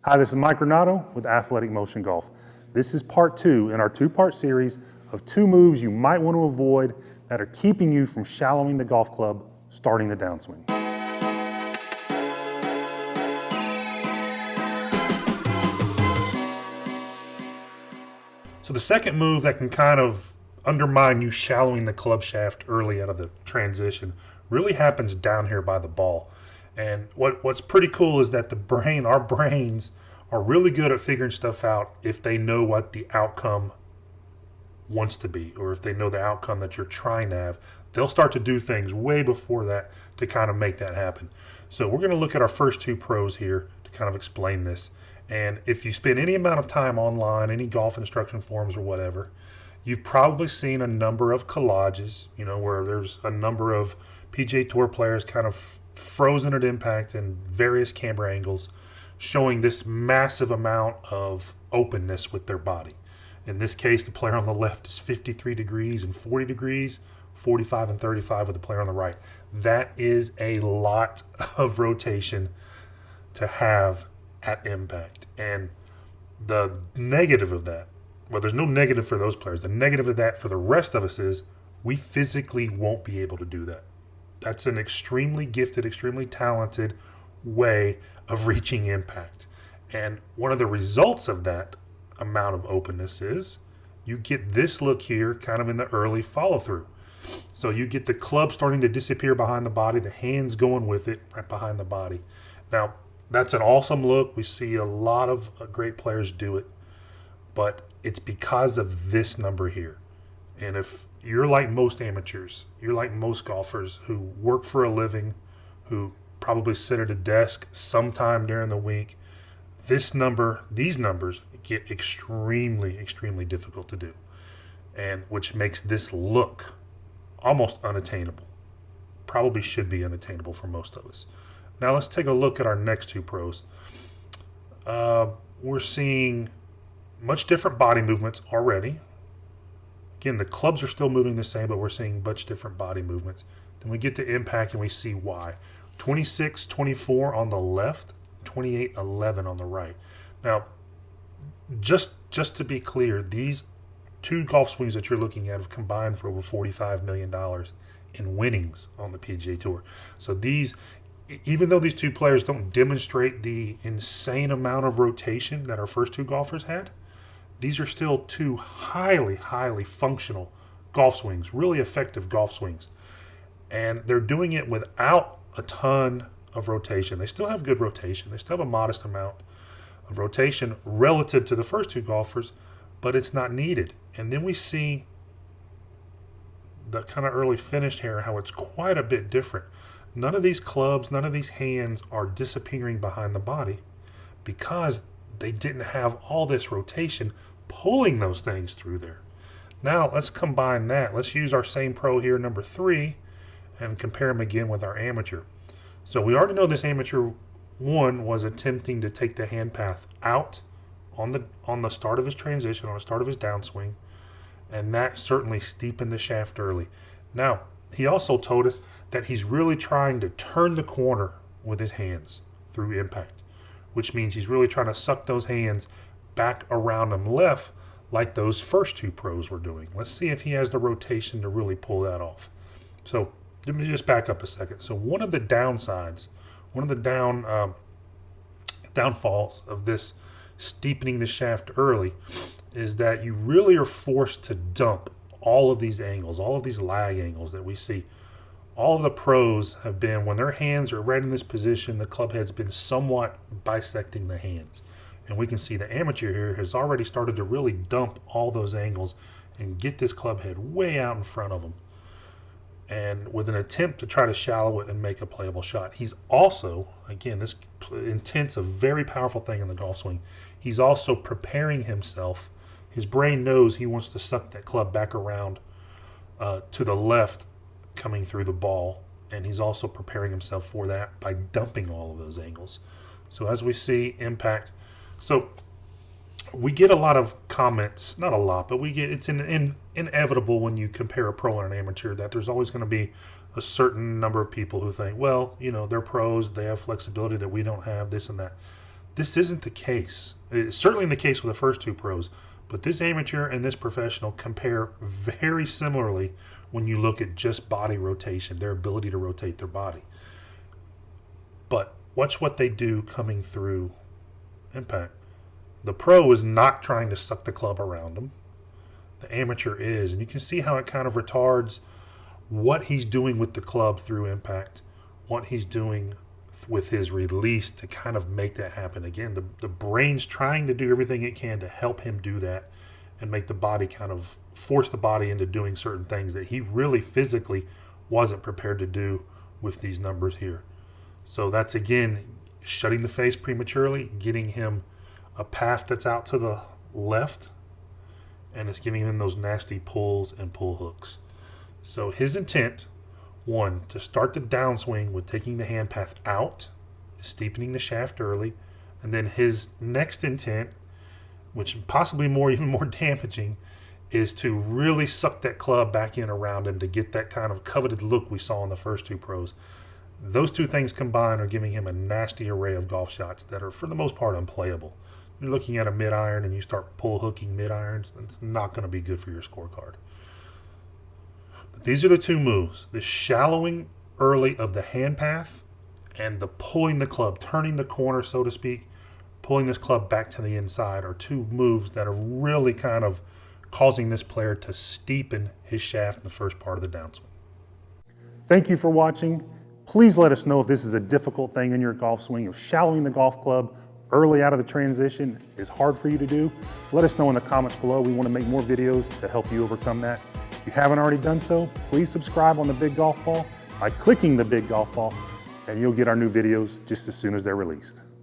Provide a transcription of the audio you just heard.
Hi, this is Mike Renato with Athletic Motion Golf. This is part 2 in our 2-part series of 2 moves you might want to avoid that are keeping you from shallowing the golf club starting the downswing. So the second move that can kind of undermine you shallowing the club shaft early out of the transition really happens down here by the ball. And what's pretty cool is that our brains are really good at figuring stuff out if they know what the outcome wants to be, or if they know the outcome that you're trying to have. They'll start to do things way before that to kind of make that happen. So we're going to look at our first 2 pros here to kind of explain this. And if you spend any amount of time online, any golf instruction forums or whatever, you've probably seen a number of collages, where there's a number of PGA Tour players kind of frozen at impact in various camera angles, showing this massive amount of openness with their body. In this case, the player on the left is 53 degrees and 40 degrees, 45 and 35 with the player on the right. That is a lot of rotation to have at impact. And the negative of that, well, there's no negative for those players. The negative of that for the rest of us is we physically won't be able to do that. That's an extremely gifted, extremely talented way of reaching impact. And one of the results of that amount of openness is you get this look here kind of in the early follow through. So you get the club starting to disappear behind the body, the hands going with it right behind the body. Now, that's an awesome look. We see a lot of great players do it, but it's because of this number here. And if you're like most amateurs, you're like most golfers who work for a living, who probably sit at a desk sometime during the week, these numbers get extremely, extremely difficult to do, and which makes this look almost unattainable. Probably should be unattainable for most of us. Now let's take a look at our next 2 pros. We're seeing much different body movements already. Again, the clubs are still moving the same, but we're seeing much different body movements. Then we get to impact and we see why. 26-24 on the left, 28-11 on the right. Now, just to be clear, these 2 golf swings that you're looking at have combined for over $45 million in winnings on the PGA Tour. So these, even though these 2 players don't demonstrate the insane amount of rotation that our first 2 golfers had, these are still 2 highly, highly functional golf swings, really effective golf swings. And they're doing it without a ton of rotation. They still have good rotation. They still have a modest amount of rotation relative to the first 2 golfers, but it's not needed. And then we see the kind of early finish here, how it's quite a bit different. None of these clubs, none of these hands are disappearing behind the body because they didn't have all this rotation pulling those things through there. Now let's combine that. Let's use our same pro here, number 3, and compare them again with our amateur. So we already know this amateur 1 was attempting to take the hand path out on the start of his transition, on the start of his downswing, and that certainly steepened the shaft early. Now, he also told us that he's really trying to turn the corner with his hands through impact, which means he's really trying to suck those hands back around him left like those first 2 pros were doing. Let's see if he has the rotation to really pull that off. So let me just back up a second. So one of the downsides, one of the downfalls of this steepening the shaft early is that you really are forced to dump all of these angles, all of these lag angles that we see. All of the pros have been, when their hands are right in this position, the club head's been somewhat bisecting the hands. And we can see the amateur here has already started to really dump all those angles and get this club head way out in front of him, and with an attempt to try to shallow it and make a playable shot. He's also, again, this intent's a very powerful thing in the golf swing. He's also preparing himself. His brain knows he wants to suck that club back around to the left coming through the ball, and he's also preparing himself for that by dumping all of those angles. So as we see impact, so we get a lot of comments, not a lot, but we get, it's inevitable when you compare a pro and an amateur that there's always going to be a certain number of people who think, well, they're pros, they have flexibility that we don't have, this and that. This isn't the case. It's certainly the case with the first two pros, but this amateur and this professional compare very similarly when you look at just body rotation, their ability to rotate their body. But watch what they do coming through impact. The pro is not trying to suck the club around him. The amateur is, and you can see how it kind of retards what he's doing with the club through impact, what he's doing with his release to kind of make that happen. Again, the brain's trying to do everything it can to help him do that and make the body kind of force the body into doing certain things that he really physically wasn't prepared to do with these numbers here. So that's, again, shutting the face prematurely, getting him a path that's out to the left, and it's giving him those nasty pulls and pull hooks. So his intent, one, to start the downswing with taking the hand path out, steepening the shaft early, and then his next intent, which possibly even more damaging, is to really suck that club back in around him to get that kind of coveted look we saw in the first two pros. Those two things combined are giving him a nasty array of golf shots that are, for the most part, unplayable. You're looking at a mid-iron and you start pull hooking mid-irons, it's not going to be good for your scorecard. But these are the two moves, the shallowing early of the hand path and the pulling the club, turning the corner, so to speak, pulling this club back to the inside are two moves that are really kind of causing this player to steepen his shaft in the first part of the downswing. Thank you for watching. Please let us know if this is a difficult thing in your golf swing, if shallowing the golf club early out of the transition is hard for you to do. Let us know in the comments below. We want to make more videos to help you overcome that. If you haven't already done so, please subscribe on The Big Golf Ball by clicking the big golf ball, and you'll get our new videos just as soon as they're released.